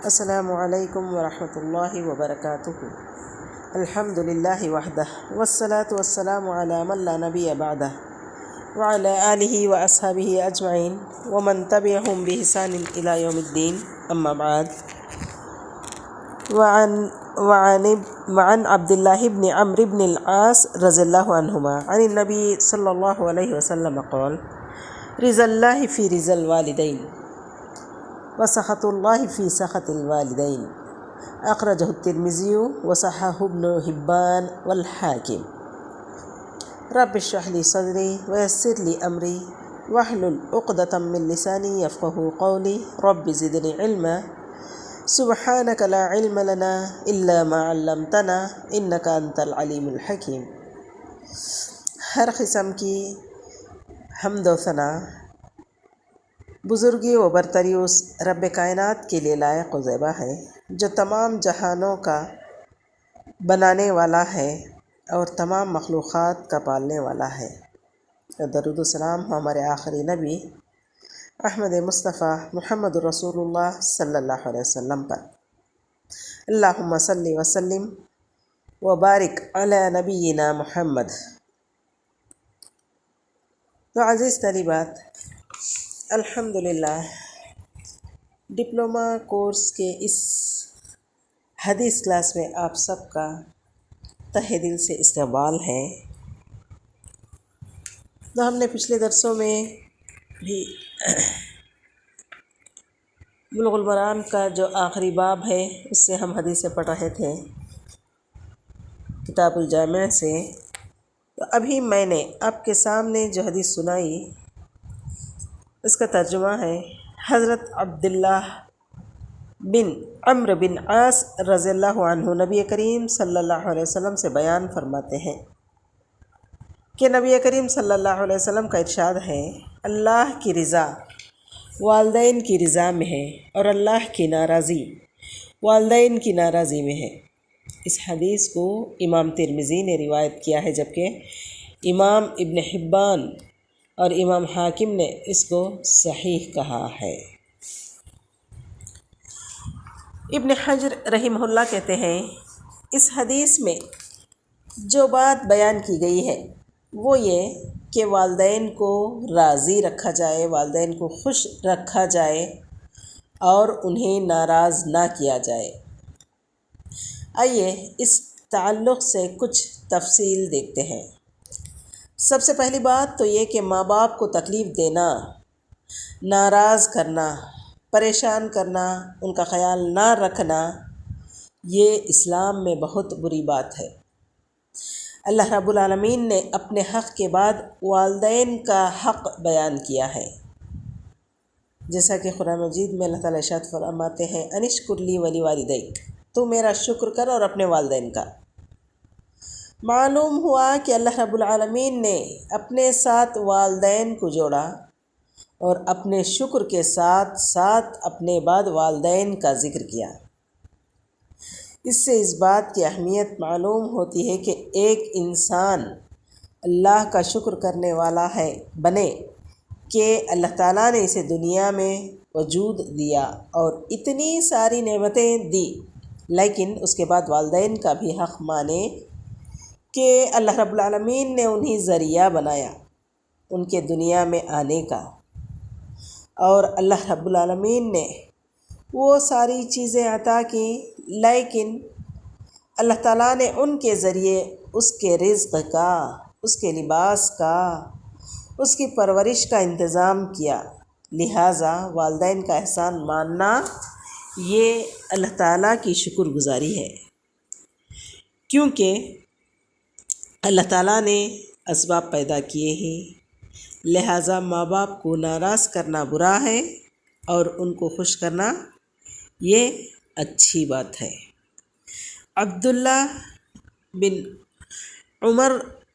السلام علیکم ورحمۃ اللہ وبرکاتہ۔ الحمد للہ وحدہ والصلاة والسلام علی من لا نبی بعدہ وعلی آلہ واصحابہ اجمعین ومن تبعہم بإحسان الی یوم الدین، اما بعد۔ وعن عبد اللہ بن عمرو بن العاص رضی اللہ عنہما عن النبی صلی اللہ علیہ وسلم قال: رضا اللہ فی رضا الوالدین وسخط اللہ فی سخط الوالدین، اخرجہ الترمذی وصححہ ابن حبان والحاکم۔ رب اشرح لی صدری ویسر لی امری واحلل عقدۃ من لسانی یفقہوا قولی، رب زدنی علما سبحانک لا علم لنا الا ما علمتنا انک انت العلیم الحکیم۔ ہر قسم کی حمد و ثنا بزرگی و برتری اس رب کائنات کے لیے لائق و زیبا ہے جو تمام جہانوں کا بنانے والا ہے اور تمام مخلوقات کا پالنے والا ہے۔ درود و سلام ہمارے آخری نبی احمد مصطفیٰ محمد رسول اللہ صلی اللہ علیہ وسلم پر۔ اللہم صلی وسلم وبارک علی نبینا محمد۔ تو عزیز طالبات، الحمدللہ ڈپلومہ کورس کے اس حدیث کلاس میں آپ سب کا تہہ دل سے استقبال ہے۔ تو ہم نے پچھلے درسوں میں بھی بلوغ المرام کا جو آخری باب ہے اس سے ہم حدیثیں پڑھ رہے تھے کتاب الجامع سے۔ تو ابھی میں نے آپ کے سامنے جو حدیث سنائی اس کا ترجمہ ہے۔ حضرت عبداللہ بن عمرو بن عاص رضی اللہ عنہ نبی کریم صلی اللہ علیہ وسلم سے بیان فرماتے ہیں کہ نبی کریم صلی اللہ علیہ وسلم کا ارشاد ہے: اللہ کی رضا والدین کی رضا میں ہے اور اللہ کی ناراضی والدین کی ناراضی میں ہے۔ اس حدیث کو امام ترمذی نے روایت کیا ہے، جبکہ امام ابن حبان اور امام حاکم نے اس کو صحیح کہا ہے۔ ابن حجر رحمہ اللہ کہتے ہیں اس حدیث میں جو بات بیان کی گئی ہے وہ یہ کہ والدین کو راضی رکھا جائے، والدین کو خوش رکھا جائے اور انہیں ناراض نہ کیا جائے۔ آئیے اس تعلق سے کچھ تفصیل دیکھتے ہیں۔ سب سے پہلی بات تو یہ کہ ماں باپ کو تکلیف دینا، ناراض کرنا، پریشان کرنا، ان کا خیال نہ رکھنا، یہ اسلام میں بہت بری بات ہے۔ اللہ رب العالمین نے اپنے حق کے بعد والدین کا حق بیان کیا ہے، جیسا کہ قرآن مجید میں اللہ تعالیٰ ارشاد فرماتے ہیں: انشکر لی ولی والدیک، تو میرا شکر کر اور اپنے والدین کا۔ معلوم ہوا کہ اللہ رب العالمین نے اپنے ساتھ والدین کو جوڑا اور اپنے شکر کے ساتھ ساتھ اپنے بعد والدین کا ذکر کیا۔ اس سے اس بات کی اہمیت معلوم ہوتی ہے کہ ایک انسان اللہ کا شکر کرنے والا ہے بنے کہ اللہ تعالیٰ نے اسے دنیا میں وجود دیا اور اتنی ساری نعمتیں دی، لیکن اس کے بعد والدین کا بھی حق مانے کہ اللہ رب العالمین نے انہیں ذریعہ بنایا ان کے دنیا میں آنے کا، اور اللہ رب العالمین نے وہ ساری چیزیں عطا کی، لیکن اللہ تعالیٰ نے ان کے ذریعے اس کے رزق کا، اس کے لباس کا، اس کی پرورش کا انتظام کیا۔ لہٰذا والدین کا احسان ماننا یہ اللہ تعالیٰ کی شکر گزاری ہے، کیونکہ اللہ تعالیٰ نے اسباب پیدا کیے ہیں، لہٰذا ماں باپ کو ناراض کرنا برا ہے اور ان کو خوش کرنا یہ اچھی بات ہے۔ عبداللہ بن عمر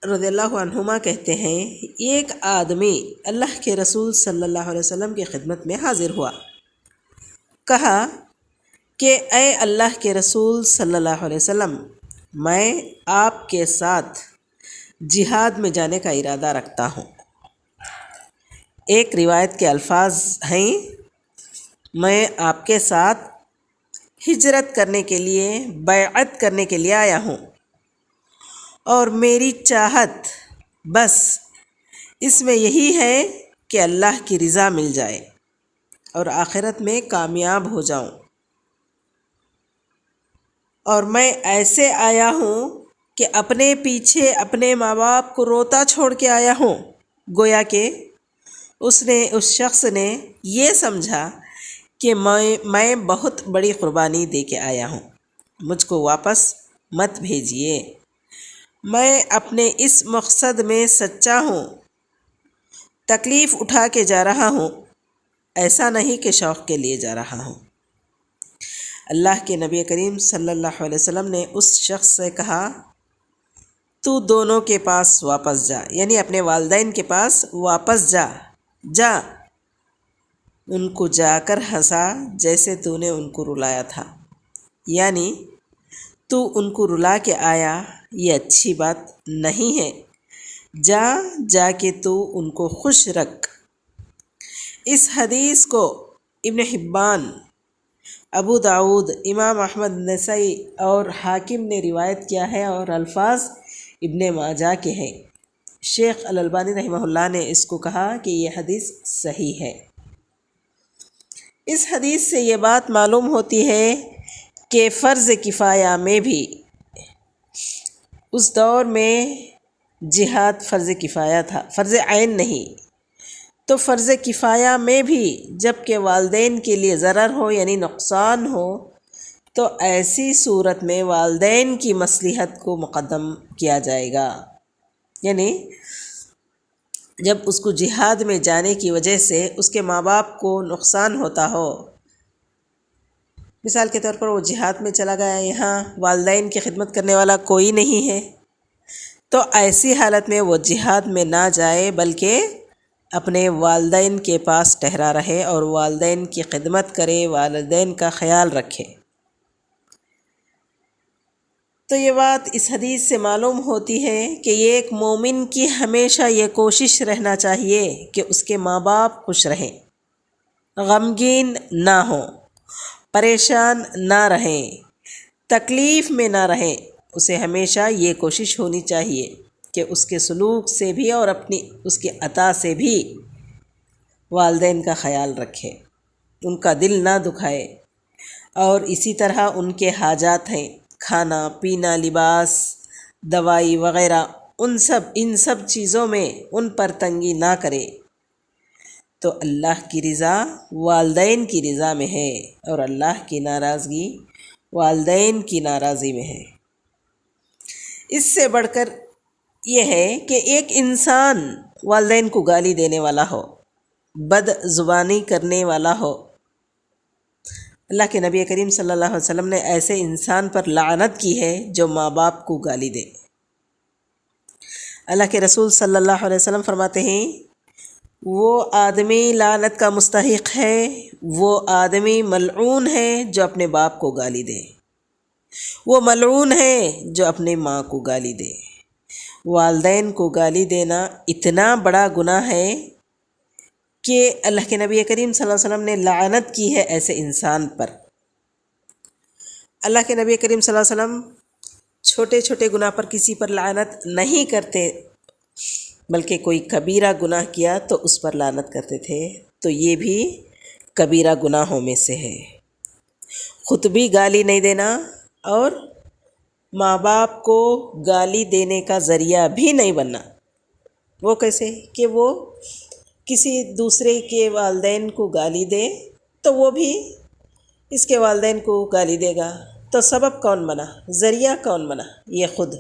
رضی اللہ عنہما کہتے ہیں ایک آدمی اللہ کے رسول صلی اللہ علیہ وسلم کی خدمت میں حاضر ہوا، کہا کہ اے اللہ کے رسول صلی اللہ علیہ وسلم، میں آپ کے ساتھ جہاد میں جانے کا ارادہ رکھتا ہوں۔ ایک روایت کے الفاظ ہیں: میں آپ کے ساتھ ہجرت کرنے کے لیے، بیعت کرنے کے لیے آیا ہوں، اور میری چاہت بس اس میں یہی ہے کہ اللہ کی رضا مل جائے اور آخرت میں کامیاب ہو جاؤں۔ اور میں ایسے آیا ہوں کہ اپنے پیچھے اپنے ماں باپ کو روتا چھوڑ کے آیا ہوں۔ گویا کہ اس شخص نے یہ سمجھا کہ میں بہت بڑی قربانی دے کے آیا ہوں، مجھ کو واپس مت بھیجیے، میں اپنے اس مقصد میں سچا ہوں، تکلیف اٹھا کے جا رہا ہوں، ایسا نہیں کہ شوق کے لیے جا رہا ہوں۔ اللہ کے نبی کریم صلی اللہ علیہ وسلم نے اس شخص سے کہا، تو دونوں کے پاس واپس جا، یعنی اپنے والدین کے پاس واپس جا ان کو جا کر ہنسا جیسے تو نے ان کو رلایا تھا، یعنی تو ان کو رلا کے آیا، یہ اچھی بات نہیں ہے، جا کے تو ان کو خوش رکھ۔ اس حدیث کو ابن حبان، ابو داؤد، امام احمد نسائی اور حاکم نے روایت کیا ہے، اور الفاظ ابن ماجہ کے ہیں۔ شیخ الالبانی رحمہ اللہ نے اس کو کہا کہ یہ حدیث صحیح ہے۔ اس حدیث سے یہ بات معلوم ہوتی ہے کہ فرض کفایہ میں بھی اس دور میں جہاد فرض کفایہ تھا، فرض عین نہیں، تو فرض کفایہ میں بھی جب کہ والدین کے لیے ضرر ہو یعنی نقصان ہو، تو ایسی صورت میں والدین کی مصلحت کو مقدم کیا جائے گا، یعنی جب اس کو جہاد میں جانے کی وجہ سے اس کے ماں باپ کو نقصان ہوتا ہو، مثال کے طور پر وہ جہاد میں چلا گیا، یہاں والدین کی خدمت کرنے والا کوئی نہیں ہے، تو ایسی حالت میں وہ جہاد میں نہ جائے بلکہ اپنے والدین کے پاس ٹھہرا رہے اور والدین کی خدمت کرے، والدین کا خیال رکھے۔ تو یہ بات اس حدیث سے معلوم ہوتی ہے کہ یہ ایک مومن کی ہمیشہ یہ کوشش رہنا چاہیے کہ اس کے ماں باپ خوش رہیں، غمگین نہ ہوں، پریشان نہ رہیں، تکلیف میں نہ رہیں۔ اسے ہمیشہ یہ کوشش ہونی چاہیے کہ اس کے سلوک سے بھی اور اس کی عطا سے بھی والدین کا خیال رکھے، ان کا دل نہ دکھائے، اور اسی طرح ان کے حاجات ہیں، کھانا پینا، لباس، دوائی وغیرہ، ان سب چیزوں میں ان پر تنگی نہ کرے۔ تو اللہ کی رضا والدین کی رضا میں ہے، اور اللہ کی ناراضگی والدین کی ناراضی میں ہے۔ اس سے بڑھ کر یہ ہے کہ ایک انسان والدین کو گالی دینے والا ہو، بد زبانی کرنے والا ہو، اللہ کے نبی کریم صلی اللہ علیہ وسلم نے ایسے انسان پر لعنت کی ہے جو ماں باپ کو گالی دے۔ اللہ کے رسول صلی اللہ علیہ وسلم فرماتے ہیں، وہ آدمی لعنت کا مستحق ہے، وہ آدمی ملعون ہے جو اپنے باپ کو گالی دے، وہ ملعون ہے جو اپنی ماں کو گالی دے۔ والدین کو گالی دینا اتنا بڑا گناہ ہے کہ اللہ کے نبی کریم صلی اللہ علیہ وسلم نے لعنت کی ہے ایسے انسان پر۔ اللہ کے نبی کریم صلی اللہ علیہ وسلم چھوٹے چھوٹے گناہ پر کسی پر لعنت نہیں کرتے، بلکہ کوئی کبیرہ گناہ کیا تو اس پر لعنت کرتے تھے، تو یہ بھی کبیرہ گناہوں میں سے ہے۔ خود بھی گالی نہیں دینا اور ماں باپ کو گالی دینے کا ذریعہ بھی نہیں بننا۔ وہ کیسے کہ وہ کسی دوسرے کے والدین کو گالی دے تو وہ بھی اس کے والدین کو گالی دے گا، تو سبب کون بنا، ذریعہ کون بنا، یہ خود۔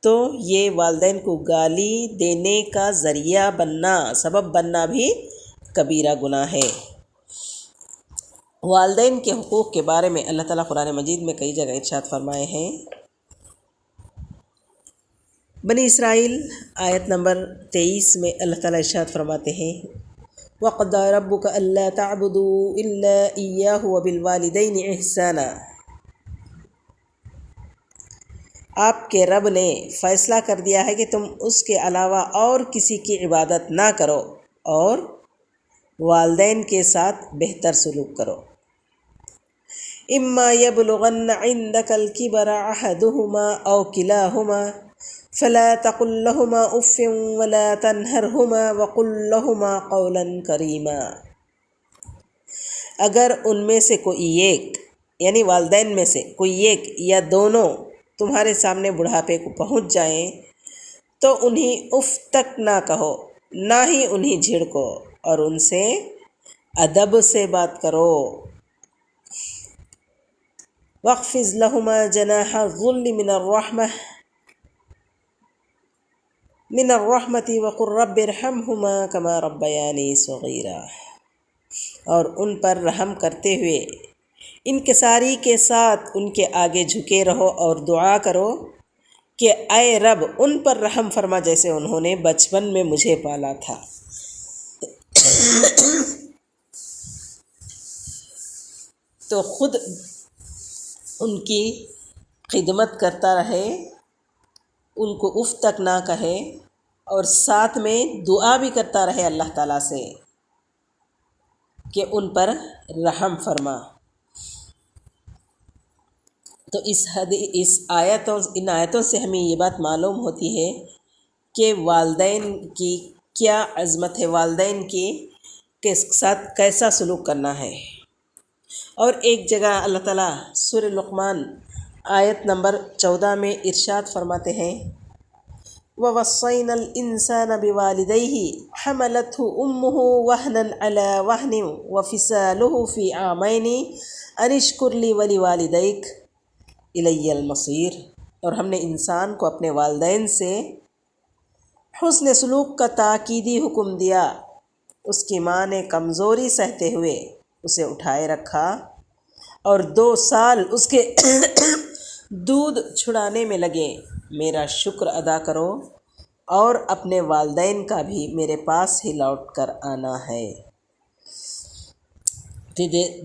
تو یہ والدین کو گالی دینے کا ذریعہ بننا، سبب بننا بھی کبیرہ گناہ ہے۔ والدین کے حقوق کے بارے میں اللہ تعالیٰ قرآن مجید میں کئی جگہ ارشاد فرمائے ہیں۔ بنی اسرائیل آیت نمبر 23 میں اللہ تعالیٰ ارشاد فرماتے ہیں، وَقَضَىٰ رَبُّكَ أَلَّا تَعْبُدُوا إِلَّا إِيَّاهُ وَبِالْوَالِدَيْنِ إِحْسَانًا۔ آپ کے رب نے فیصلہ کر دیا ہے کہ تم اس کے علاوہ اور کسی کی عبادت نہ کرو اور والدین کے ساتھ بہتر سلوک کرو۔ اما یبلغن عندک الکبر احدہما او کلاہما فلا تقل لہما اف ولا تنہرہما وقل لہما قولا کریما۔ اگر ان میں سے کوئی ایک، یعنی والدین میں سے کوئی ایک یا دونوں تمہارے سامنے بڑھاپے کو پہنچ جائیں تو انہیں اف تک نہ کہو، نہ ہی انہیں جھڑکو، اور ان سے ادب سے بات کرو۔ واخفض لہما جناح الذل من الرحمۃ وقل رب ارحمہما کما ربیانی صغیرا۔ اور ان پر رحم کرتے ہوئے انکساری کے ساتھ ان کے آگے جھکے رہو اور دعا کرو کہ اے رب ان پر رحم فرما جیسے انہوں نے بچپن میں مجھے پالا تھا۔ تو خود ان کی خدمت کرتا رہے، ان کو اف تک نہ کہے، اور ساتھ میں دعا بھی کرتا رہے اللہ تعالیٰ سے کہ ان پر رحم فرما۔ تو ان آیتوں سے ہمیں یہ بات معلوم ہوتی ہے کہ والدین کی کیا عظمت ہے، والدین کی کے ساتھ کیسا سلوک کرنا ہے۔ اور ایک جگہ اللہ تعالیٰ سورہ لقمان آیت نمبر 14 میں ارشاد فرماتے ہیں وَوَصَّيْنَا الْإِنسَانَ بِوَالِدَيْهِ حَمَلَتْهُ أُمُّهُ وَهْنًا عَلَى وَهْنٍ وَفِصَالُهُ فِي عَامَيْنِ أَنِ اشْكُرْ لِي وَلِوَالِدَيْكَ إِلَيَّ الْمَصِيرُ۔ اور ہم نے انسان کو اپنے والدین سے حسن سلوک کا تاکیدی حکم دیا۔ اس کی ماں نے کمزوری سہتے ہوئے اسے اٹھائے رکھا اور 2 سال اس کے دودھ چھڑانے میں لگے۔ میرا شکر ادا کرو اور اپنے والدین کا بھی میرے پاس ہی لوٹ کر آنا ہے۔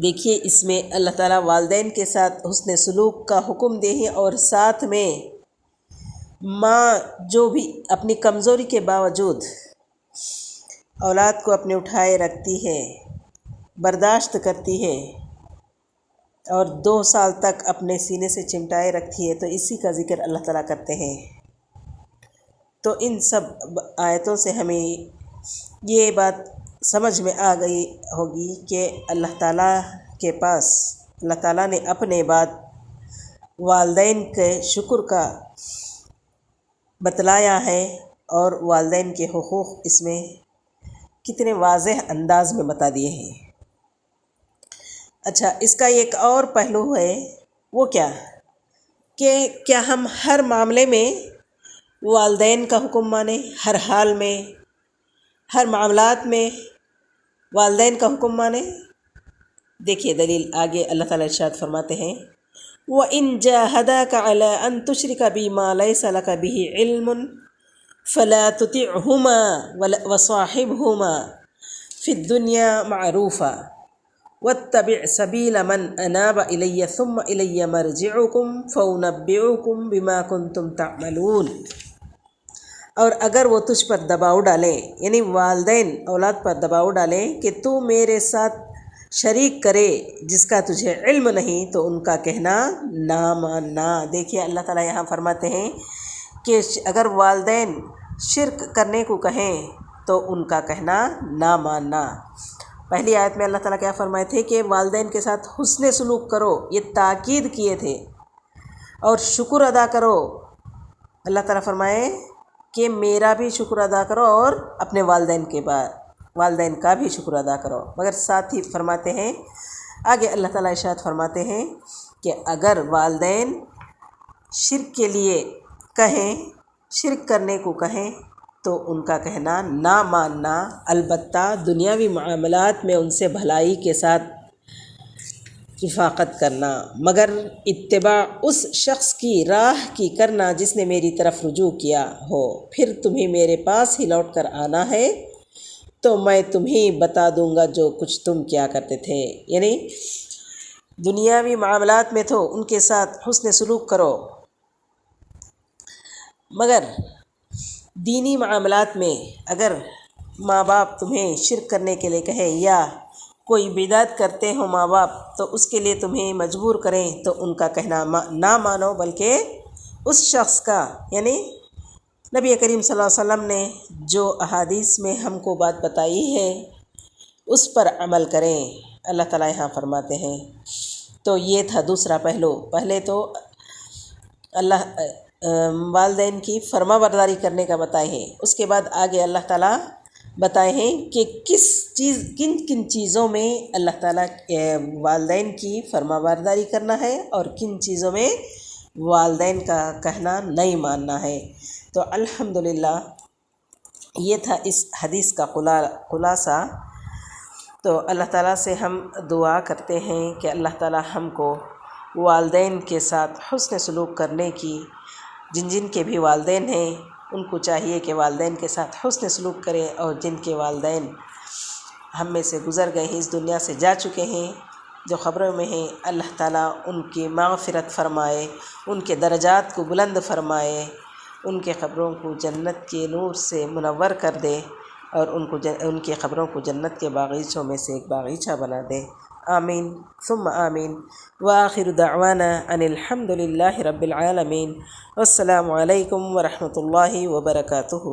دیکھیے اس میں اللہ تعالیٰ والدین کے ساتھ حسن سلوک کا حکم دے ہیں، اور ساتھ میں ماں جو بھی اپنی کمزوری کے باوجود اولاد کو اپنے اٹھائے رکھتی ہے، برداشت کرتی ہے اور 2 سال تک اپنے سینے سے چمٹائے رکھتی ہے، تو اسی کا ذکر اللہ تعالیٰ کرتے ہیں۔ تو ان سب آیتوں سے ہمیں یہ بات سمجھ میں آ گئی ہوگی کہ اللہ تعالیٰ کے پاس اللہ تعالیٰ نے اپنے بعد والدین کے شکر کا بتلایا ہے، اور والدین کے حقوق اس میں کتنے واضح انداز میں بتا دیے ہیں۔ اچھا، اس کا ایک اور پہلو ہے، وہ کیا کہ کیا ہم ہر معاملے میں والدین کا حکم مانیں؟ ہر حال میں، ہر معاملات میں والدین کا حکم مانیں؟ دیکھیے دلیل آگے اللہ تعالیٰ ارشاد فرماتے ہیں وَإِن جَاهَدَاكَ عَلَىٰ أَن تُشْرِكَ بِي مَا لَيْسَ لَكَ بِهِ عِلْمٌ فَلَا تُطِعْهُمَا وَصَاحِبْهُمَا فِي الدُّنْيَا مَعْرُوفًا وَاتَّبِعْ سَبِيلَ مَنْ أَنَابَ إِلَيَّ ثُمَّ إِلَيَّ مَرْجِعُكُمْ فَأُنَبِّئُكُمْ بِمَا كُنْتُمْ تَعْمَلُونَ۔ اور اگر وہ تجھ پر دباؤ ڈالیں، یعنی والدین اولاد پر دباؤ ڈالیں کہ تو میرے ساتھ شریک کرے جس کا تجھے علم نہیں، تو ان کا کہنا نہ ماننا۔ دیکھیے اللہ تعالیٰ یہاں فرماتے ہیں کہ اگر والدین شرک کرنے کو کہیں تو ان کا کہنا نہ ماننا۔ پہلی آیت میں اللہ تعالیٰ کیا فرمائے تھے کہ والدین کے ساتھ حسن سلوک کرو، یہ تاکید کیے تھے، اور شکر ادا کرو۔ اللہ تعالیٰ فرمائے کہ میرا بھی شکر ادا کرو اور اپنے والدین کا بھی شکر ادا کرو، مگر ساتھ ہی فرماتے ہیں آگے اللہ تعالیٰ ارشاد فرماتے ہیں کہ اگر والدین شرک کے لیے کہیں، شرک کرنے کو کہیں تو ان کا کہنا نہ ماننا، البتہ دنیاوی معاملات میں ان سے بھلائی کے ساتھ رفاقت کرنا، مگر اتباع اس شخص کی راہ کی کرنا جس نے میری طرف رجوع کیا ہو، پھر تمہیں میرے پاس ہی لوٹ کر آنا ہے تو میں تمہیں بتا دوں گا جو کچھ تم کیا کرتے تھے۔ یعنی دنیاوی معاملات میں تو ان کے ساتھ حسن سلوک کرو، مگر دینی معاملات میں اگر ماں باپ تمہیں شرک کرنے کے لیے کہیں یا کوئی بدعت کرتے ہو ماں باپ تو اس کے لیے تمہیں مجبور کریں تو ان کا کہنا نہ مانو، بلکہ اس شخص کا یعنی نبی کریم صلی اللہ علیہ وسلم نے جو احادیث میں ہم کو بات بتائی ہے اس پر عمل کریں۔ اللہ تعالیٰ یہاں فرماتے ہیں۔ تو یہ تھا دوسرا پہلو۔ پہلے تو اللہ والدین کی فرما برداری کرنے کا بتائے ہیں، اس کے بعد آگے اللہ تعالیٰ بتائے ہیں کہ کن کن چیزوں میں اللہ تعالیٰ والدین کی فرما برداری کرنا ہے اور کن چیزوں میں والدین کا کہنا نہیں ماننا ہے۔ تو الحمدللہ یہ تھا اس حدیث کا خلاصہ۔ تو اللہ تعالیٰ سے ہم دعا کرتے ہیں کہ اللہ تعالیٰ ہم کو والدین کے ساتھ حسن سلوک کرنے کی، جن کے بھی والدین ہیں ان کو چاہیے کہ والدین کے ساتھ حسن سلوک کریں، اور جن کے والدین ہم میں سے گزر گئے ہیں، اس دنیا سے جا چکے ہیں، جو خبروں میں ہیں، اللہ تعالیٰ ان کی مغفرت فرمائے، ان کے درجات کو بلند فرمائے، ان کے قبروں کو جنت کے نور سے منور کر دے، اور ان کی قبروں کو جنت کے باغیچوں میں سے ایک باغیچہ بنا دے۔ آمین ثم آمین۔ وآخر دعوانا ان الحمد للہ رب العالمین۔ والسلام علیکم ورحمۃ اللہ وبرکاتہ۔